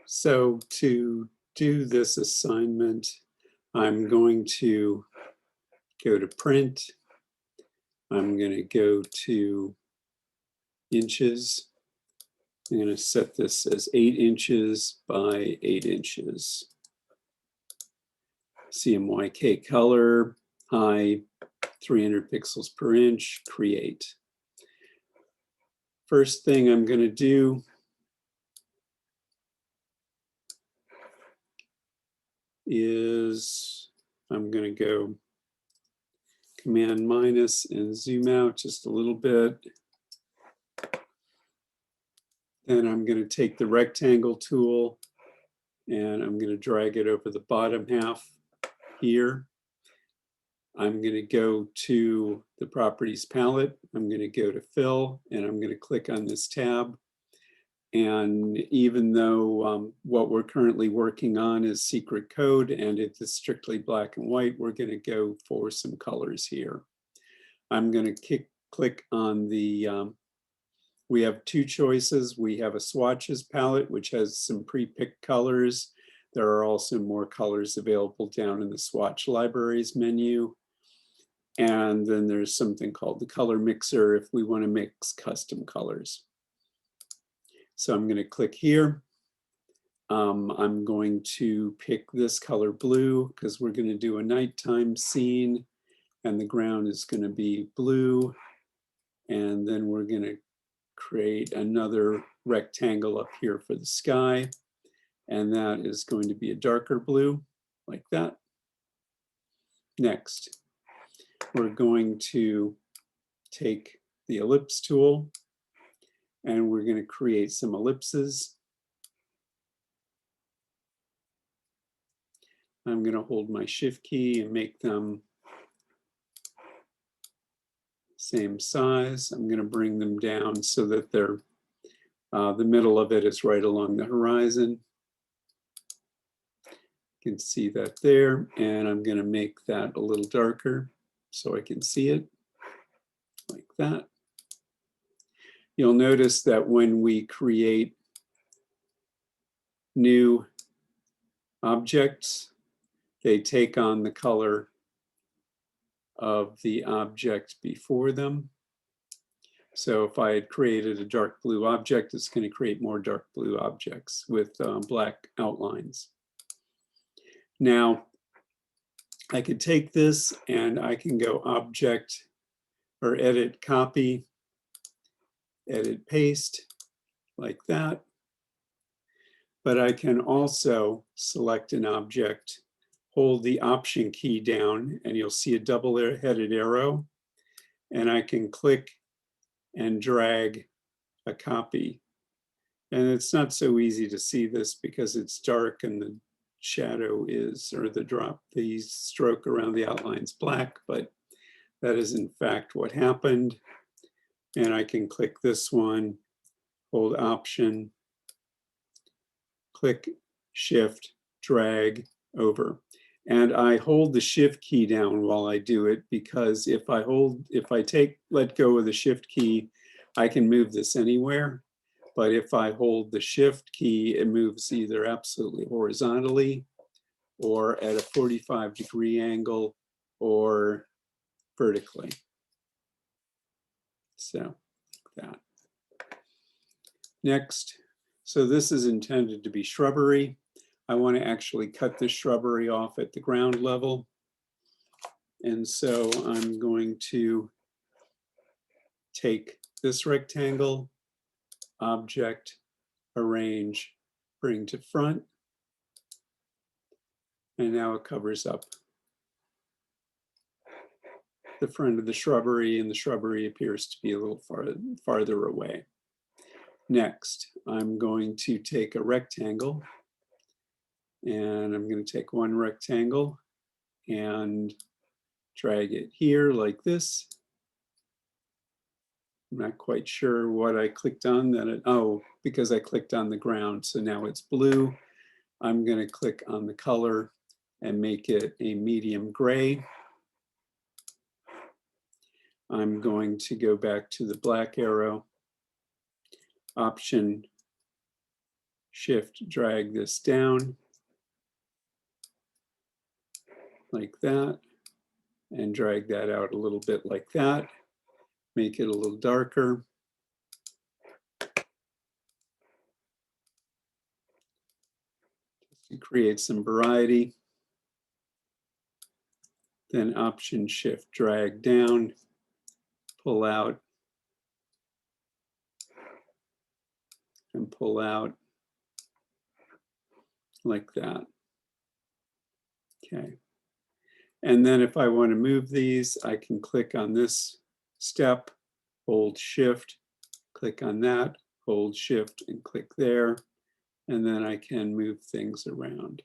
So to do this assignment, I'm going to go to print. I'm going to go to inches. I'm going to set this as 8 inches by 8 inches. CMYK color, high, 300 pixels per inch, create. First thing I'm going to do is I'm going to go Command minus and zoom out just a little bit. Then I'm going to take the rectangle tool and I'm going to drag it over the bottom half here. I'm going to go to the properties palette. I'm going to go to fill and I'm going to click on this tab. And even though what we're currently working on is secret code and it is strictly black and white, we're going to go for some colors here. I'm going to click on the, we have two choices. We have a swatches palette, which has some pre-picked colors. There are also more colors available down in the swatch libraries menu. And then there's something called the color mixer if we want to mix custom colors. So I'm going to click here. I'm going to pick this color blue because we're going to do a nighttime scene and the ground is going to be blue. And then we're going to create another rectangle up here for the sky. And that is going to be a darker blue like that. Next, we're going to take the ellipse tool and we're going to create some ellipses. I'm going to hold my shift key and make them same size. I'm going to bring them down so that they're the middle of it is right along the horizon. You can see that there, and I'm going to make that a little darker so I can see it like that. You'll notice that when we create new objects, they take on the color of the object before them. So if I had created a dark blue object, it's going to create more dark blue objects with black outlines. Now, I could take this and I can go object or edit copy, edit paste like that. But I can also select an object, hold the Option key down, and you'll see a double-headed arrow. And I can click and drag a copy. And it's not so easy to see this because it's dark and the shadow is, or the stroke around the outline is black, but that is in fact what happened. And I can click this one, hold Option, click Shift, drag over. And I hold the Shift key down while I do it because if I let go of the Shift key, I can move this anywhere. But if I hold the Shift key, it moves either absolutely horizontally or at a 45-degree angle or vertically. So like that. Next, so this is intended to be shrubbery. I want to actually cut this shrubbery off at the ground level. And so I'm going to take this rectangle, object, arrange, bring to front. And now it covers up the front of the shrubbery, and the shrubbery appears to be a little farther away. Next, I'm going to take a rectangle, and I'm going to take one rectangle and drag it here like this. I'm not quite sure what I clicked on. Because I clicked on the ground, so now it's blue. I'm going to click on the color and make it a medium gray. I'm going to go back to the black arrow, Option, Shift, drag this down like that, and drag that out a little bit like that. Make it a little darker. Just to create some variety. Then Option Shift, drag down, pull out, and pull out like that. Okay. And then if I want to move these, I can click on this step, hold Shift, click on that, hold Shift, and click there. And then I can move things around.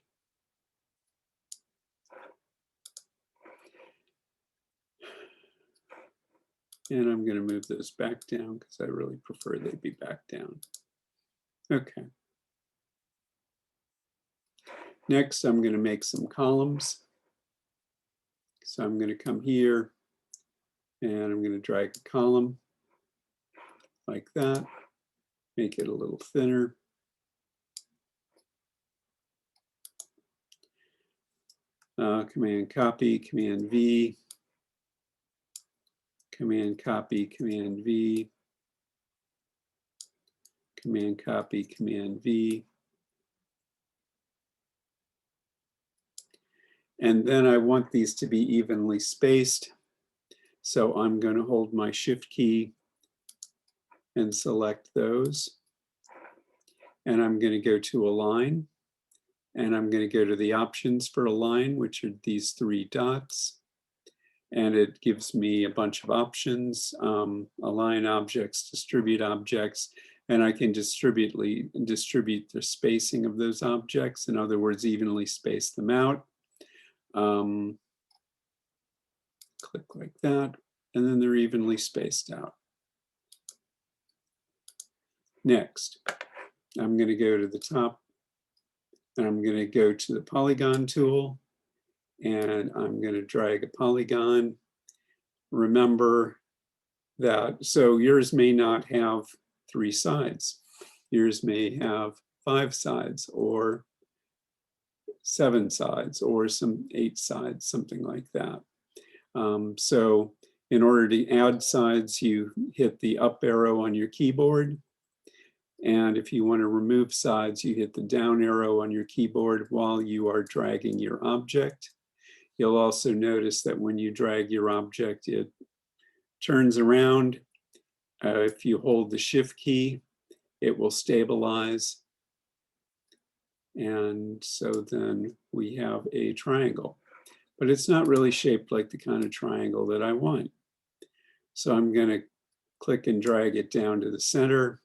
And I'm going to move those back down because I really prefer they be back down. Okay. Next, I'm going to make some columns. So I'm going to come here and I'm going to drag a column like that, make it a little thinner. Command copy, Command V, Command copy, Command V, Command copy, Command V. And then I want these to be evenly spaced. So I'm going to hold my Shift key and select those. And I'm going to go to Align. And I'm going to go to the options for Align, which are these three dots. And it gives me a bunch of options, align objects, distribute objects, and I can distribute the spacing of those objects. In other words, evenly space them out. Click like that, and then they're evenly spaced out. Next, I'm going to go to the top, and I'm going to go to the Polygon Tool, and I'm going to drag a polygon. Remember that, so yours may not have 3 sides. Yours may have 5 sides or 7 sides or some 8 sides, something like that. So in order to add sides, you hit the up arrow on your keyboard. And if you want to remove sides, you hit the down arrow on your keyboard while you are dragging your object. You'll also notice that when you drag your object, it turns around. If you hold the Shift key, it will stabilize. And so then we have a triangle. But it's not really shaped like the kind of triangle that I want. So I'm going to click and drag it down to the center.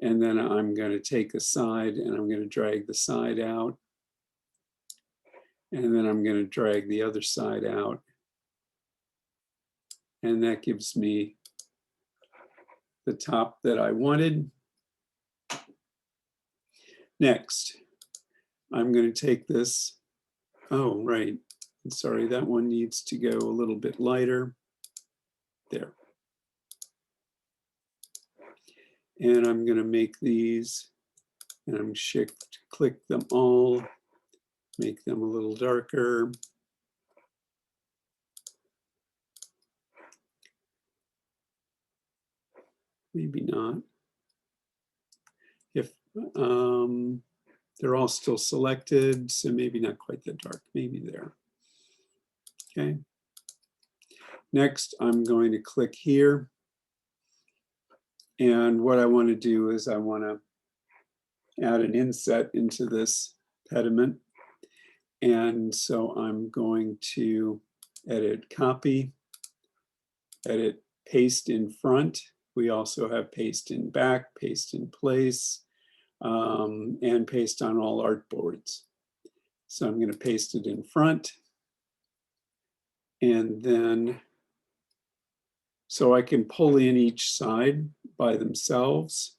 And then I'm going to take a side and I'm going to drag the side out. And then I'm going to drag the other side out. And that gives me the top that I wanted. Next, I'm going to take this. Oh, right. Sorry, that one needs to go a little bit lighter. There. And I'm going to make these, and I'm Shift click them all, make them a little darker. Maybe not. If they're all still selected, so maybe not quite that dark, maybe there. Okay. Next, I'm going to click here. And what I want to do is I want to add an inset into this pediment. And so I'm going to edit copy, edit paste in front. We also have paste in back, paste in place, and paste on all artboards. So I'm going to paste it in front. And then, so I can pull in each side by themselves,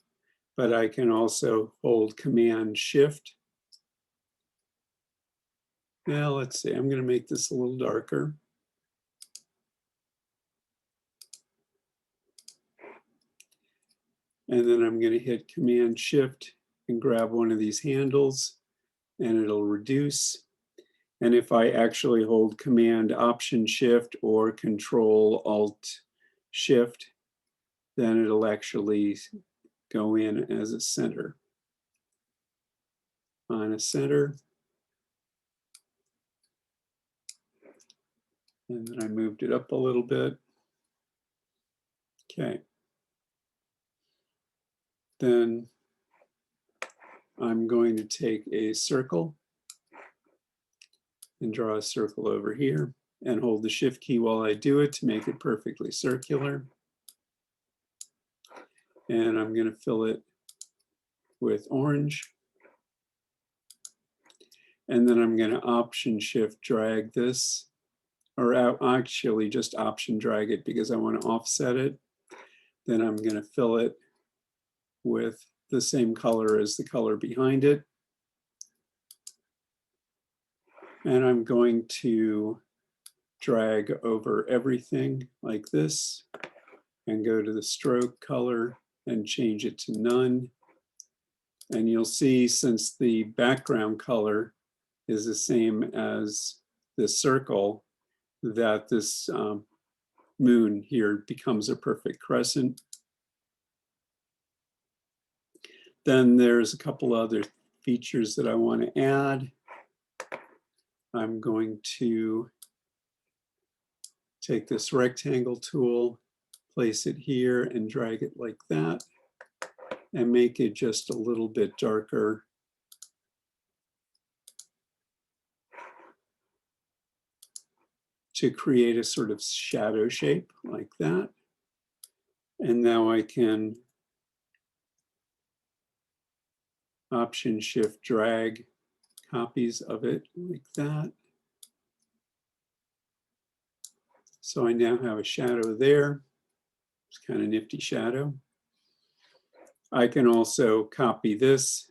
but I can also hold Command Shift. Now let's see, I'm going to make this a little darker. And then I'm going to hit Command Shift can grab one of these handles and it'll reduce. And if I actually hold Command Option Shift or Control Alt Shift, then it'll actually go in as a center. On a center. And then I moved it up a little bit. Okay. Then I'm going to take a circle and draw a circle over here and hold the Shift key while I do it to make it perfectly circular. And I'm going to fill it with orange. And then I'm going to Option Shift drag this, or actually just Option drag it because I want to offset it. Then I'm going to fill it with the same color as the color behind it. And I'm going to drag over everything like this and go to the stroke color and change it to none. And you'll see, since the background color is the same as the circle, that this moon here becomes a perfect crescent. Then there's a couple other features that I want to add. I'm going to take this rectangle tool, place it here and drag it like that, and make it just a little bit darker. To create a sort of shadow shape like that. And now I can Option Shift drag copies of it like that. So I now have a shadow there. It's kind of nifty shadow. I can also copy this,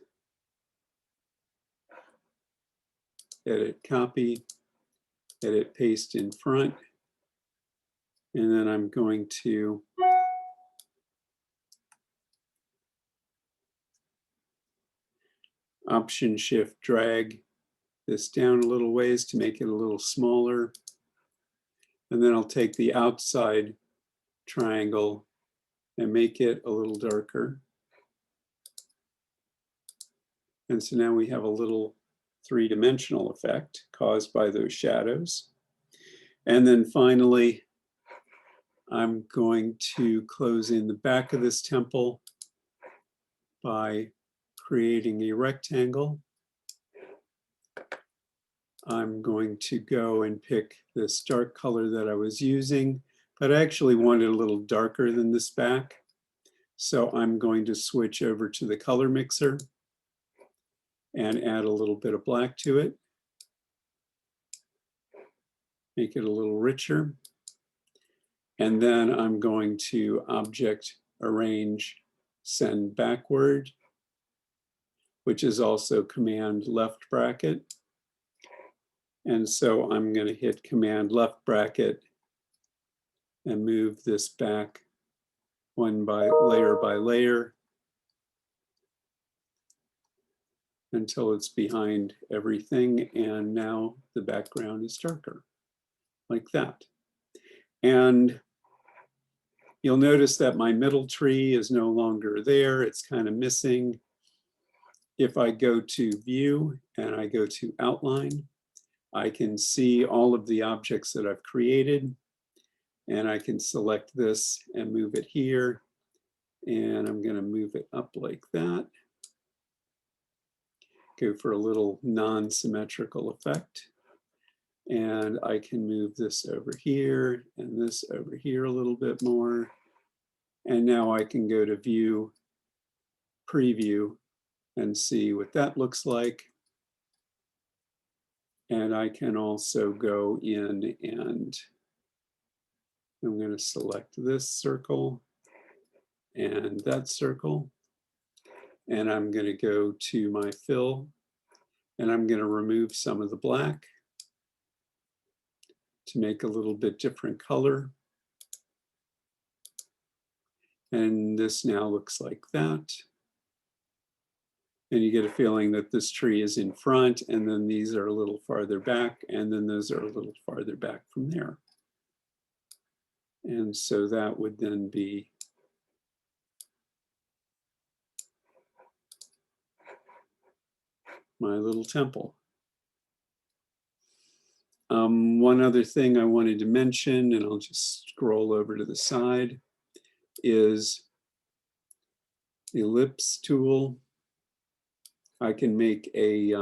edit copy, edit paste in front, and then I'm going to Option Shift drag this down a little ways to make it a little smaller. And then I'll take the outside triangle and make it a little darker. And so now we have a little three-dimensional effect caused by those shadows. And then finally, I'm going to close in the back of this temple by creating a rectangle. I'm going to go and pick this dark color that I was using, but I actually wanted a little darker than this back. So I'm going to switch over to the color mixer and add a little bit of black to it. Make it a little richer. And then I'm going to Object Arrange Send Backward, which is also Command Left Bracket. And so I'm going to hit Command Left Bracket and move this back by layer until it's behind everything. And now the background is darker, like that. And you'll notice that my middle tree is no longer there. It's kind of missing. If I go to View and I go to Outline, I can see all of the objects that I've created. And I can select this and move it here. And I'm going to move it up like that. Go for a little non-symmetrical effect. And I can move this over here and this over here a little bit more. And now I can go to View, Preview, and see what that looks like. And I can also go in and I'm going to select this circle and that circle. And I'm going to go to my fill and I'm going to remove some of the black to make a little bit different color. And this now looks like that. And you get a feeling that this tree is in front, and then these are a little farther back, and then those are a little farther back from there. And so that would then be my little temple. One other thing I wanted to mention, and I'll just scroll over to the side, is the Ellipse Tool. I can make a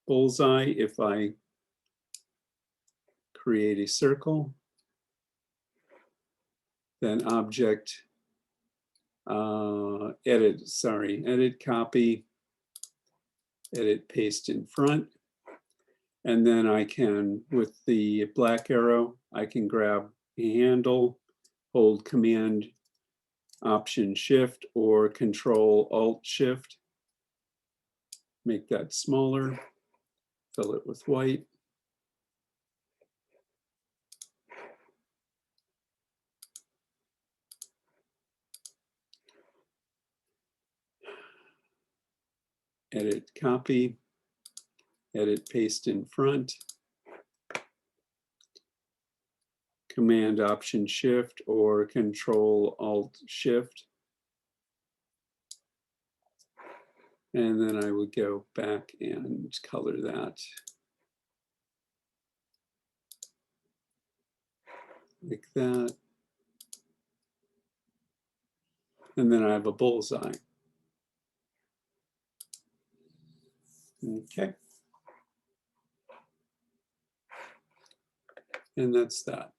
bullseye if I create a circle, then object, edit copy, edit paste in front. And then I can, with the black arrow, I can grab a handle, hold Command Option Shift or Control Alt Shift, make that smaller, fill it with white. Edit copy, edit paste in front, Command Option Shift or Control Alt Shift. And then I would go back and color that like that. And then I have a bullseye. Okay. And that's that.